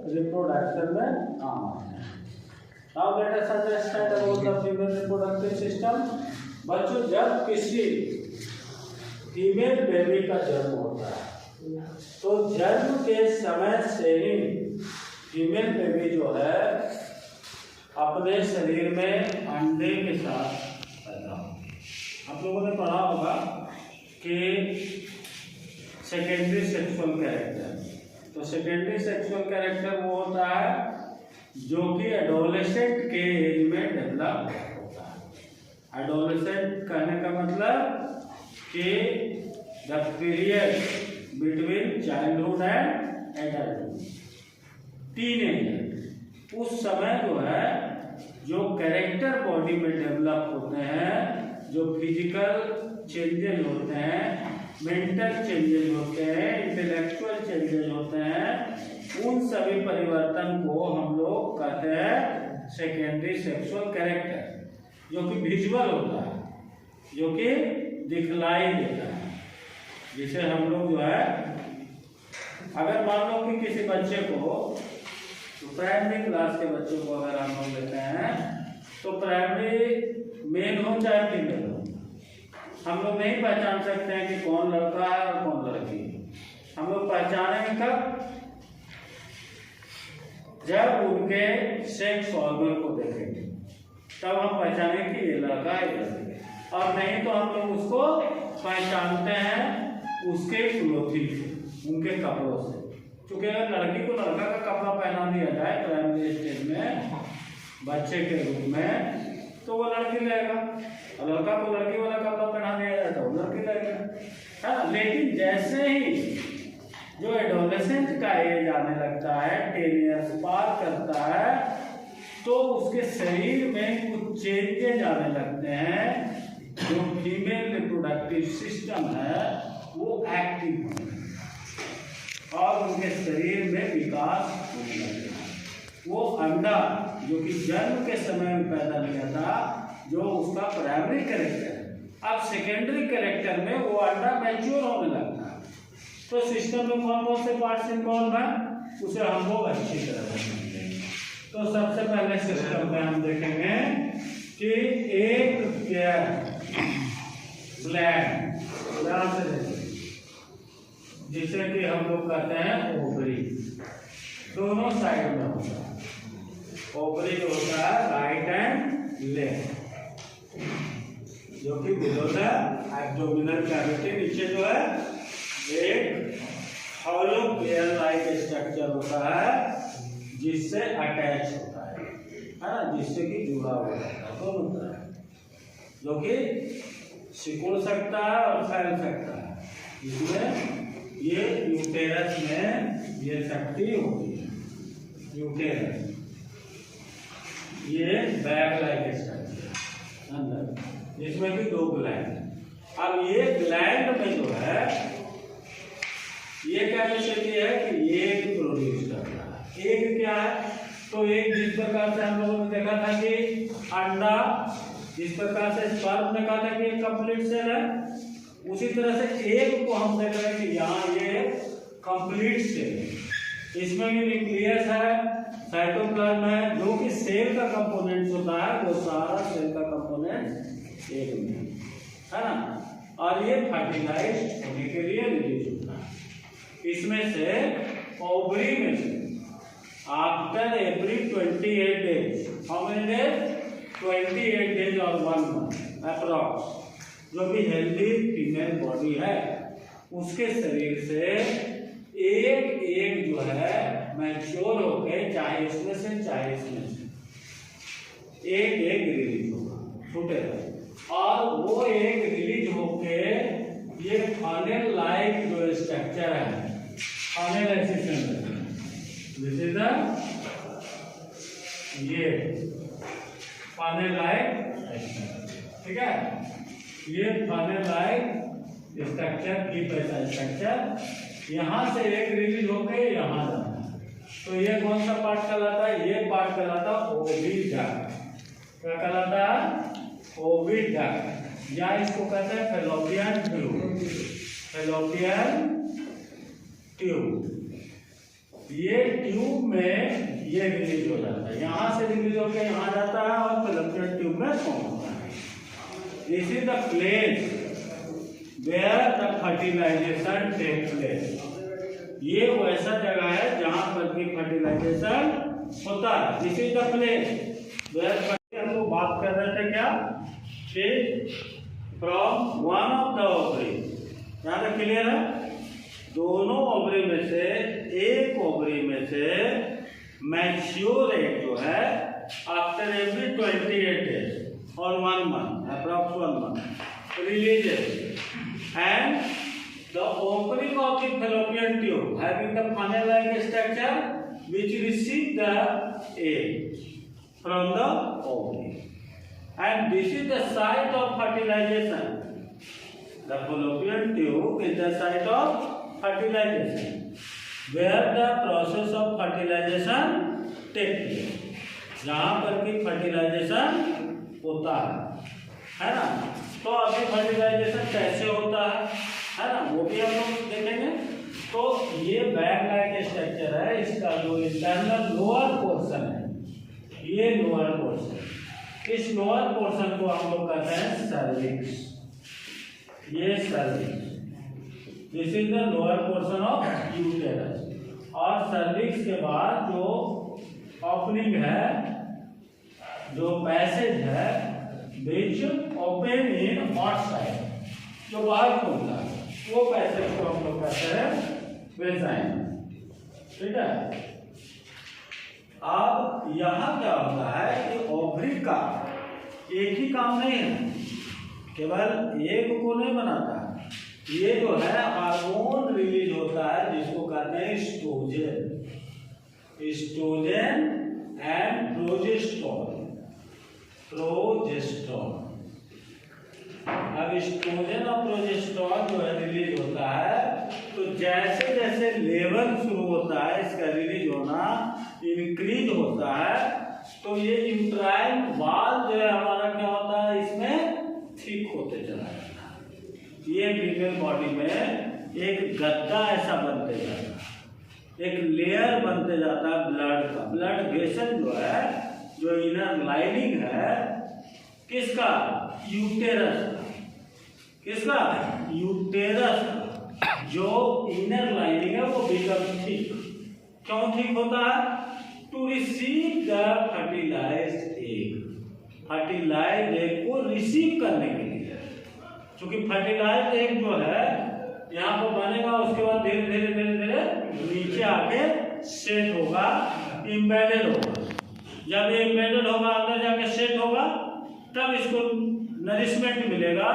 Reproduction में काम आते हैं। Now let us understand about the female reproductive system. बच्चों, जब किसी फीमेल बेबी का जन्म होता है तो जन्म के समय से ही फीमेल बेबी जो है अपने शरीर में अंडे के साथ पैदा हो। आप लोगों ने पढ़ा होगा कि सेकेंडरी सेक्सुअल कैरेक्टर, तो सेकेंडरी सेक्सुअल कैरेक्टर वो होता है जो कि एडोलेसेंट के एज में डेवलप होता है। एडोलेसेंट कहने का मतलब कि the period between childhood and adulthood, teenage, उस समय जो है जो कैरेक्टर बॉडी में डेवलप होते हैं, जो फिजिकल चेंजेस होते हैं, मेंटल चेंजेस होते हैं, इंटेलेक्चुअल चेंजेस होते हैं, उन सभी परिवर्तन को हम लोग कहते हैं सेकेंडरी सेक्सुअल कैरेक्टर, जो कि विजुअल होता है, जो कि दिखलाई देता है। जिसे हम लोग जो है, अगर मान लो कि किसी बच्चे को, तो प्राइमरी क्लास के बच्चों को अगर हम लोग लेते हैं तो प्राइमरी मेल हो चाहे फीमेल हो, हम लोग नहीं पहचान सकते हैं कि कौन लड़का है और कौन लड़की है। हम लोग पहचानेंगे कब? जब उनके सेक्स ऑर्गन को देखेंगे, तब हम पहचानेंगे कि ये लड़का है ये लड़की है। और नहीं तो हम लोग उसको पहचानते हैं उसके क्लोथिंग से, उनके कपड़ों से। क्योंकि अगर लड़की को लड़का का कपड़ा पहना दिया जाए प्राइमरी स्टेज में बच्चे के रूप में, तो वो लड़की लेगा, और लड़का को लड़की वाला कपड़ा पहना दिया जाए तो वो लड़की लेगा, है ना। लेकिन जैसे ही जो एडोलेसेंट का एज आने लगता है, 10 इयर्स पार करता है, तो उसके शरीर में कुछ चेंजेज आने लगते हैं, जो फीमेल रिप्रोडक्टिव सिस्टम है वो एक्टिव होने लगता है और उनके शरीर में विकास होने लगता है। वो अंडा जो कि जन्म के समय में पैदा किया था, जो उसका प्राइमरी कैरेक्टर है, अब सेकेंडरी कैरेक्टर में वो अंडा मैच्योर होने लगता है। तो सिस्टम में कौन कौन से पार्ट्स इन्वॉल्व हैं, उसे हम लोग अच्छी तरह से समझेंगे। तो सबसे पहले सिस्टम में हम देखेंगे कि एक ग्लैंड, जिसे कि हम लोग कहते हैं ओवरी, दोनों साइड में होता है। ओवरी जो होता है राइट एंड लेफ्ट, जो कि बिलो द एब्डोमिनल कैविटी, नीचे जो है एक हॉलो पेयर लाइक स्ट्रक्चर होता है जिससे अटैच होता है ना, जिससे कि जुड़ा हुआ होता है दोनों तरह, जो कि सिकुड़ सकता है और फैल सकता है। इसमें ये यूटेरस में ये शक्ति होती है। यूटेरस ये बैग लाइक स्ट्रक्चर अंदर, इसमें भी 2 ग्लैंड। अब ये ग्लैंड में जो है ये क्या विषय है कि एग प्रोड्यूस कर रहा है। एग क्या है? तो एग जिस प्रकार से हम लोगों ने देखा था कि अंडा, जिस प्रकार से स्पर्म ने कहा था कि एक कंप्लीट सेल है, उसी तरह से एग को हम देख रहे हैं कि यहाँ ये कंप्लीट सेल है। इसमें भी न्यूक्लियस है, साइटोप्लाज्म है, जो कि सेल का कंपोनेंट होता है, वो सारा सेल का कंपोनेंट एग में है ना। और ये फर्टिलाइज होने के लिए रिलीज होता है। इसमें से ओवरी में से after every 28 days, how many days? 28 days और 1 मंथ अप्रॉक्स, जो भी हेल्दी फीमेल बॉडी है उसके शरीर से एक जो है मैच्योर होके, चाहे इसमें से चाहे इसमें से एक रिलीज होगा, छूटेगा, और वो एक रिलीज होके ये फनेल लाइक जो स्ट्रक्चर है, फनेल ऐसे दिस इज द ये फनेल लाइक, ठीक है। ये फनेल लाइक स्ट्रक्चर की पैसा स्ट्रक्चर यहाँ से एक रिलीज होके यहाँ जाता है। तो ये कौन सा पार्ट कहलाता है? ये पार्ट कहलाता है ओविडक्ट। क्या कहलाता है? ओविडक्ट, या इसको कहते हैं फैलोपियन ट्यूब। फैलोपियन ट्यूब ये ट्यूब में ये रिलीज हो जाता है, यहाँ से रिलीज होकर यहाँ जाता है और फैलोपियन ट्यूब में फॉर्म होता है। This is the place where the fertilization take place. ये वैसा जगह है जहाँ पर कि फर्टिलाइजेशन होता है। This is the place where, हम लोग बात कर रहे थे क्या कि from one of the ovary, यहाँ तक क्लियर है? दोनों ओवरी में से एक ओवरी में से मैच्योर एग जो है आफ्टर एवरी 28 डेज और 1 month, approx 1 month releases, and the opening of the fallopian tube having the funnel like structure which receive the egg from the ovary, and this is the site of fertilization. The fallopian tube is the site of fertilization, where the process of fertilization take place, जहाँ पर कि fertilization होता है ना? तो अभी fertilisation कैसे होता है ना, वो भी हम लोग देखेंगे। तो ये बैग लाइक स्ट्रक्चर है, इसका जो इंटरनल लोअर पोर्शन है, ये लोअर पोर्शन, इस लोअर पोर्शन को हम लोग कहते हैं सर्विक्स। ये cervix, this is the lower portion of uterus. और सर्विक्स के बाद जो ओपनिंग है, जो पैसेज है, which open in hot side, जो बाहर खुलता है, वो पैसेज को हम लोग कहते हैं वेजाइन। ठीक है? अब यहाँ क्या होता है कि ओवरी का एक ही काम नहीं है, केवल एग को नहीं बनाता, ये जो है हार्मोन रिलीज होता है जिसको कहते हैं एस्ट्रोजन, एस्ट्रोजन एंड प्रोजेस्टेरोन। अब एस्ट्रोजन और प्रोजेस्टेरोन जो है रिलीज होता है, तो जैसे जैसे लेवल शुरू होता है इसका रिलीज होना, इंक्रीज होता है, तो ये यूट्राइन वाल जो है हमारा क्या होता है, इसमें थिक होते चला जाता है। ये फीमेल बॉडी में एक गद्दा ऐसा बनते जाता है, एक लेयर बनते जाता है ब्लड का। ब्लड वेसल जो है, जो इनर लाइनिंग है किसका, यूटेरस का, किसका, यूटेरस का जो इनर लाइनिंग है वो बिकम थिक। क्यों थिक होता है? To receive the fertilized egg, fertilized egg को रिसीव करने के लिए। क्योंकि फर्टिलाइज्ड एग जो है यहाँ पर बनेगा, उसके बाद धीरे धीरे धीरे धीरे नीचे आके सेट होगा, इम्बेडेड होगा। जब ये इम्बेडेड होगा, अंदर जाके सेट होगा, तब इसको नरिशमेंट मिलेगा,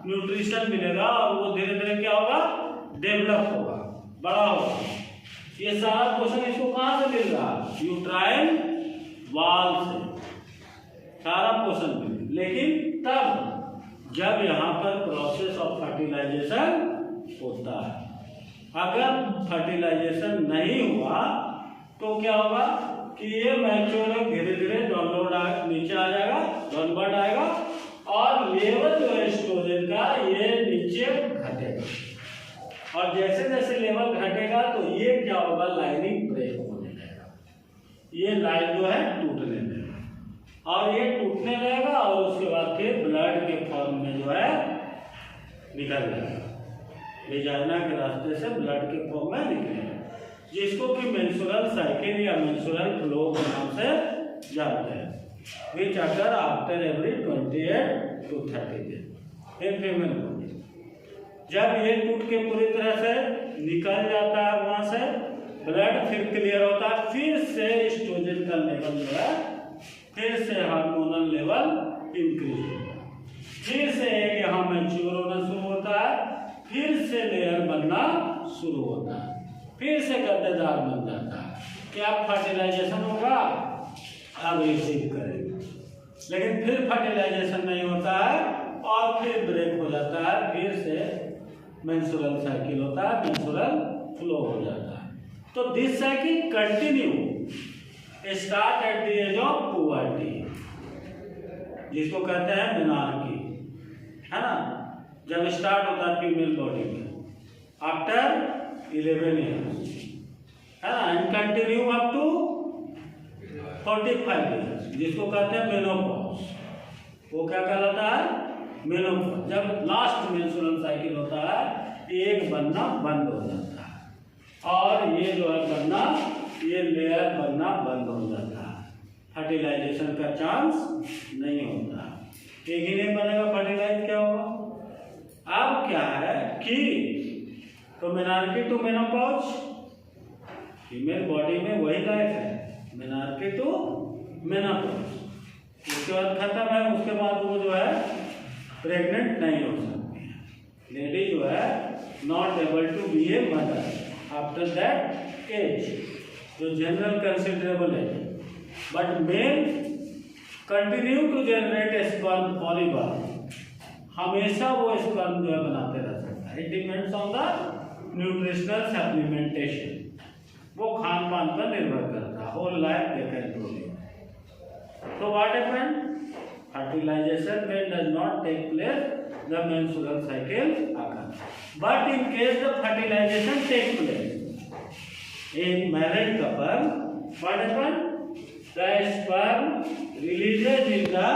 न्यूट्रिशन मिलेगा, और वो धीरे धीरे क्या होगा, डेवलप होगा, बड़ा होगा। ये सारा पोषण इसको कहाँ से मिल रहा है? यूट्राइन वाल से सारा पोषण मिल। लेकिन तब जब यहाँ पर प्रोसेस ऑफ फर्टिलाइजेशन होता है, अगर फर्टिलाइजेशन नहीं हुआ तो क्या होगा कि ये मैच्योर धीरे धीरे डाउनलोड नीचे आ जाएगा, डाउनवर्ड आएगा, और लेवल जो है एस्ट्रोजन का ये नीचे घटेगा। और जैसे जैसे लेवल घटेगा तो ये क्या होगा, लाइनिंग ब्रेक होने लगेगा, ये लाइन जो है टूटने लगेगा, और ये टूटने लगेगा, और उसके बाद फिर ब्लड के फॉर्म में जो है निकल जाएगा, वेजाइना के रास्ते से ब्लड के फॉर्म में निकलेगा, जिसको कि मेंस्ट्रुअल साइकिल या मेंस्ट्रुअल फ्लो के नाम से जानते हैं, which occur after every 28 to 30 days in female body. जब ये टूट के पूरी तरह से निकल जाता है वहां से, ब्लड फिर क्लियर होता है, फिर से एस्ट्रोजन का लेवल जो है, फिर से हार्मोनल लेवल इंक्रीज होता है, फिर से यहाँ मैच्योर होना शुरू होता है, फिर से लेयर बनना शुरू होता है, फिर से गद्देदार बन जाता है। क्या फर्टिलाइजेशन होगा, अब रिसीव करेगा, लेकिन फिर फर्टिलाइजेशन नहीं होता है और फिर ब्रेक हो जाता है, फिर से मेंस्ट्रुअल साइकिल होता है, मेंस्ट्रुअल फ्लो हो जाता है। तो this cycle continue start at the age of puberty, जिसको कहते हैं मेनार्की, है ना, जब स्टार्ट होता है फीमेल बॉडी में आफ्टर 11 ईयर्स, है है ना, and continue up to 45 years, जिसको कहते हैं मेनोपॉज। वो क्या कहलाता है? मेनोपॉज। जब लास्ट मेंस्ट्रुअल साइकिल होता है, एक बनना बंद हो जाता है और ये जो है बनना, ये लेयर बनना बंद हो जाता है, फर्टिलाइजेशन का चांस नहीं होता। एक ही नहीं बनेगा, फर्टिलाइज क्या होगा? अब क्या है कि तो menarche to menopause, female body में वही लाइफ है, मेनार्की टू मेनोपॉज। उसके बाद खत्म है, उसके बाद वो जो है प्रेग्नेंट नहीं हो सकती है। लेडी जो है not able to be a mother after that age, जो जनरल कंसिडरेबल है। But male continue to generate sperm पॉलीबार, हमेशा वो स्पर्म जो है बनाते रह सकता है। It depends on the nutritional supplementation, वो खान पान पर निर्भर करता है। Whole life they can produce. So what happened? Fertilization when does not take place, the menstrual cycle occurs. But in case the fertilization takes place in married couple, what happened? The sperm releases in the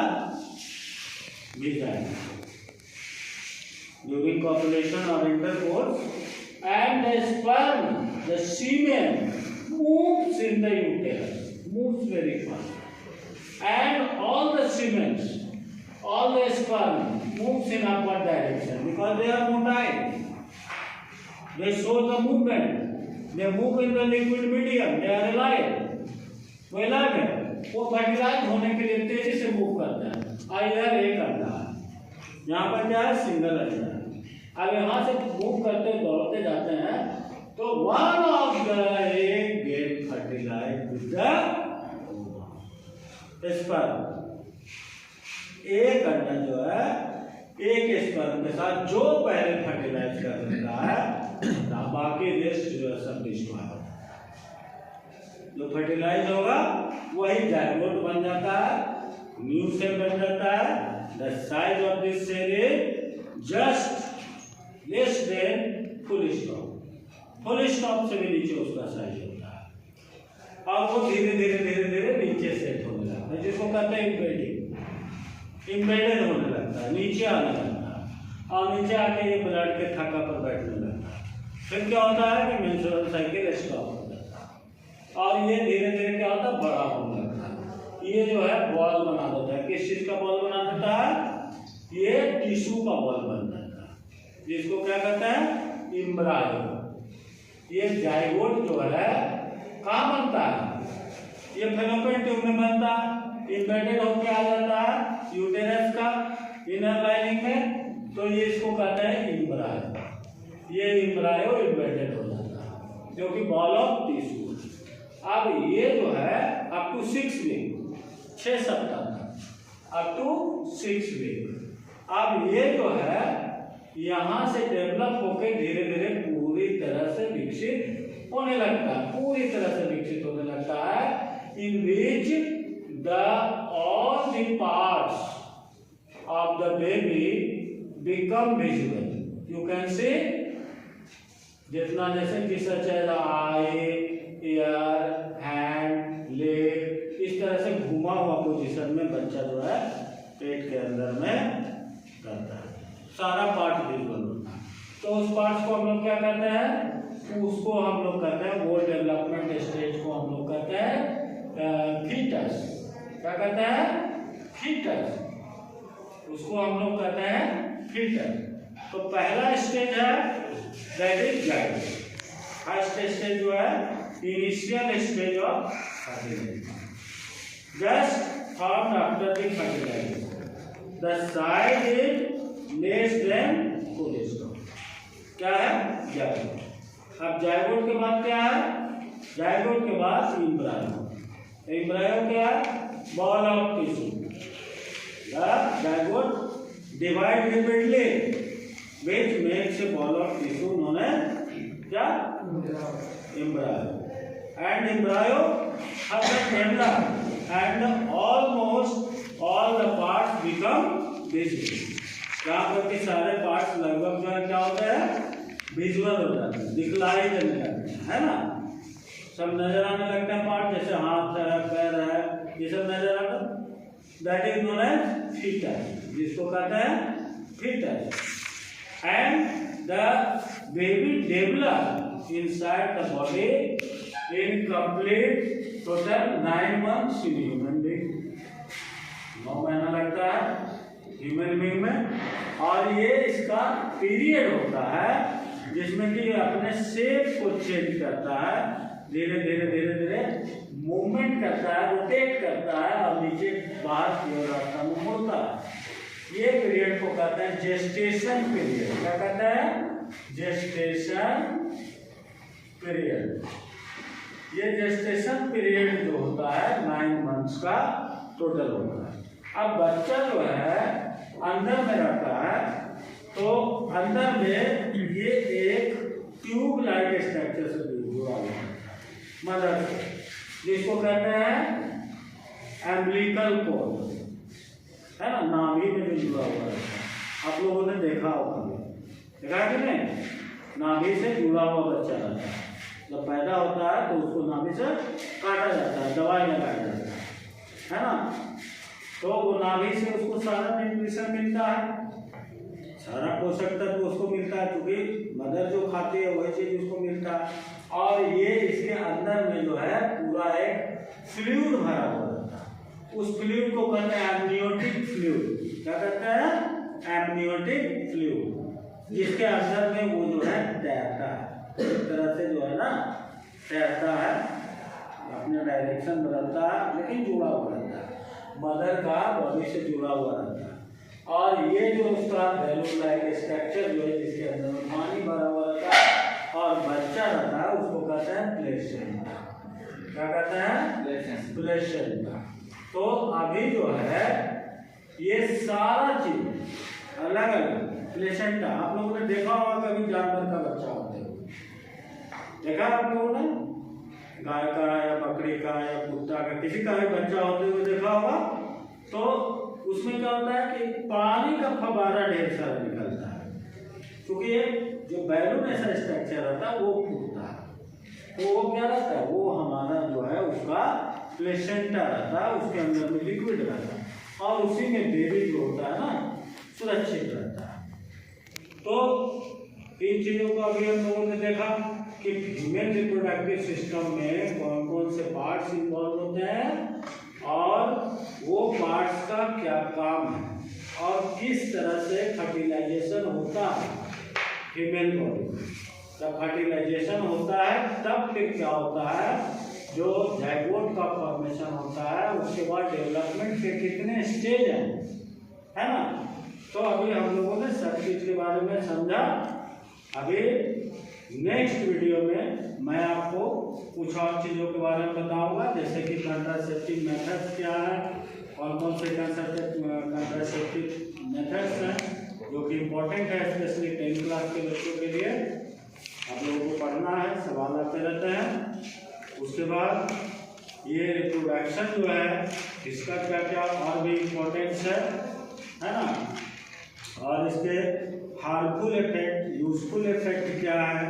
vagina during copulation or intercourse, and the sperm, the semen, moves in the uterus, moves very fast. And all the semen, all the sperm moves in upward direction because they are motile. They show the movement. They move in the liquid medium. They are alive. वो alive है। वो fertilise होने के लिए तेजी से move करता है। इधर एक अंडा है, यहाँ पर क्या है? सिंगल अंडा है। अब यहाँ से मूव करते दौड़ते जाते हैं तो one of the egg get fertilized with the sperm. एक अंडा जो है एक स्पर्म के साथ जो पहले फर्टिलाइज कर देता है, बाकी रेस्ट जो है सब डिस्ट्रॉय होता है। जो फर्टिलाइज होगा वही जाइगोट बन जाता है, न्यू सेल बन जाता है। The size of this cell is just less than full stop. Full stop से भी नीचे उसका साइज होता है और वो धीरे धीरे धीरे धीरे नीचे सेट होने लगता है, जिसको कहते हैं इम्बेडिंग। इम्बेडेड होने लगता है, नीचे आने लगता है और नीचे आके ये ब्लड के थक्का पर बैठने लगता है। फिर क्या होता है कि मेंस्ट्रुअल साइकिल स्टॉप हो जाता है और ये धीरे धीरे क्या होता है? बड़ा होने लगता है। ये जो है बॉल बना देता है। किस चीज का बॉल बना देता है? ये टिश्यू का बॉल बन जाता है, जिसको क्या कहते हैं? इम्ब्रायो। ये जाइगोट जो है कहाँ बनता है? ये फेलोपियन ट्यूब में बनता है, इम्बेडेड होकर आ जाता है यूटेरस का इनर लाइनिंग में, तो ये इसको कहते हैं इम्ब्रायो। ये इम्ब्रायो इम्बेडेड हो जाता है, जो कि बॉल ऑफ टिश्यू। अब ये जो है अप टू 6 वीक, 6 सप्ताह तक, अप टू 6 वीक। अब ये जो है यहाँ से डेवलप होकर धीरे धीरे पूरी तरह से विकसित होने लगता है, पूरी तरह से विकसित होने लगता है, in which the all the parts of the baby become visible. You can see, जितना जैसे कि सच है आई, ईयर, हैंड, लेग, इस तरह से घुमा हुआ पोजीशन में बच्चा जो है पेट के अंदर में करता है, सारा पार्ट विजिबल होता है। तो उस पार्ट्स को हम लोग क्या करते हैं? उसको हम लोग कहते हैं, वो डेवलपमेंट स्टेज को हम लोग कहते हैं फीटस। क्या कहते हैं? फीटस। उसको हम लोग कहते हैं फीटस। तो पहला स्टेज है that is zygote. First stage जो है initial stage of fertilization, just formed after the fertilization. The size is less than full stop. क्या है? जाइगोट। अब जाइगोट के बाद क्या है? जाइगोट के बाद इम्ब्रायो। इम्ब्रायो क्या है? Ball of tissue. Zygote divide rapidly which makes a ball of tissue known as क्या? Embryo. And embryo has a developed and almost all the parts become visible. यहाँ पर के सारे पार्ट्स लगभग जो है क्या होता है? विजुअल हो जाते हैं, दिखलाई देने लगते हैं, है ना? सब नजर आने लगता है पार्ट, जैसे हाथ है, पैर है, ये सब नजर आता है। That is known as foetus, जिसको कहते हैं foetus. And the baby develop inside the body in complete total 9 months in human being. 9 महीना लगता है ह्यूमन बीइंग में, और ये इसका पीरियड होता है जिसमें कि अपने शेप को चेंज करता है, धीरे धीरे धीरे धीरे मूवमेंट करता है, रोटेट करता है और नीचे बाहर की ओर रास्ता में मुड़ता है। ये पीरियड को कहते हैं जेस्टेशन पीरियड। क्या कहते हैं? Gestation period. ये जेस्टेशन पीरियड जो होता है 9 months का टोटल होता है। अब बच्चा जो है अंदर में रहता है, तो अंदर में ये एक ट्यूब लाइक स्ट्रक्चर से जुड़ा हुआ है मदर से, जिसको कहते हैं एम्बिलिकल कॉर्ड, है ना, नाभि में जो जुड़ा हुआ है। आप लोगों ने देखा होगा, देखा कि नहीं? नाभि से जुड़ा हुआ बच्चा रहता है, जब पैदा होता है तो उसको नाभि से काटा जाता है, दवाई लगाया जाता है ना। तो वो नाभि से उसको सारा न्यूट्रिशन मिलता है, सारा पोषक तत्व उसको मिलता है, क्योंकि मदर जो खाती है वही चीज उसको मिलता है। और ये इसके अंदर में जो है पूरा एक फ्लूइड भरा हुआ रहता है, उस फ्लूइड को कहते हैं एमनियोटिक फ्लूइड। क्या कहते हैं? एमनियोटिक फ्लूइड, जिसके अंदर में वो जो है तैरता है, एक तरह से जो है ना तैरता है, अपना डायरेक्शन बदलता है, लेकिन जुड़ा हुआ रहता है, मदर का बॉडी से जुड़ा हुआ रहता है। और ये जो उसका बैलून लाइक स्ट्रक्चर जो है, जिसके अंदर में पानी भरा हुआ रहता है और बच्चा रहता है, उसको कहते हैं प्लेसेंटा। क्या कहते हैं? प्लेसेंटा। तो अभी जो है ये सारा चीज अलग अलग प्लेसेंटा। आप लोगों ने देखा होगा कभी जानवर का बच्चा होते हुए, देखा आप लोगों ने? गाय का या बकरी का या कुत्ता का, किसी का भी बच्चा होते हुए देखा होगा। तो उसमें क्या होता है कि पानी का फव्वारा ढेर सारा निकलता है, क्योंकि जो बैलून ऐसा स्ट्रक्चर रहता है वो फूटता है। तो वो क्या रहता है? वो हमारा जो है उसका प्लेसेंटा रहता है, उसके अंदर में लिक्विड रहता है और उसी में बेबी जो होता है ना सुरक्षित रहता है। तो इन चीजों को अभी हम लोगों ने देखा कि फीमेल रिप्रोडक्टिव सिस्टम में कौन कौन से पार्ट्स इन्वॉल्व होते हैं और वो पार्ट्स का क्या काम है और किस तरह से फर्टिलाइजेशन होता है फीमेल बॉडी में। जब फर्टिलाइजेशन होता है तब फिर क्या होता है, जो जाइगोट का फॉर्मेशन होता है, उसके बाद डेवलपमेंट के कितने स्टेज हैं, है ना। तो अभी हम लोगों ने सब चीज के बारे में समझा। अभी नेक्स्ट वीडियो में मैं आपको कुछ और चीज़ों के बारे में बताऊंगा, जैसे कि कंट्रासेप्टिव मेथड्स क्या है, कौन कौन से कंट्रासेप्टिव मेथड्स हैं जो कि इम्पोर्टेंट है, स्पेशली 10th क्लास के बच्चों के लिए। आप लोगों को पढ़ना है, सवाल आते रहते हैं। उसके बाद ये रिप्रोडक्शन जो है इसका क्या क्या और भी इम्पोर्टेंस है ना, और इसके हार्मफुल इफेक्ट, यूजफुल इफेक्ट क्या है,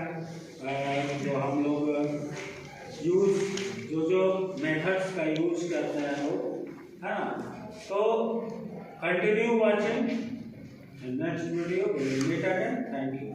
जो हम लोग जो मेथड्स का यूज करते हैं वो, है ना। तो continue watching next video, will meet again. Thank you.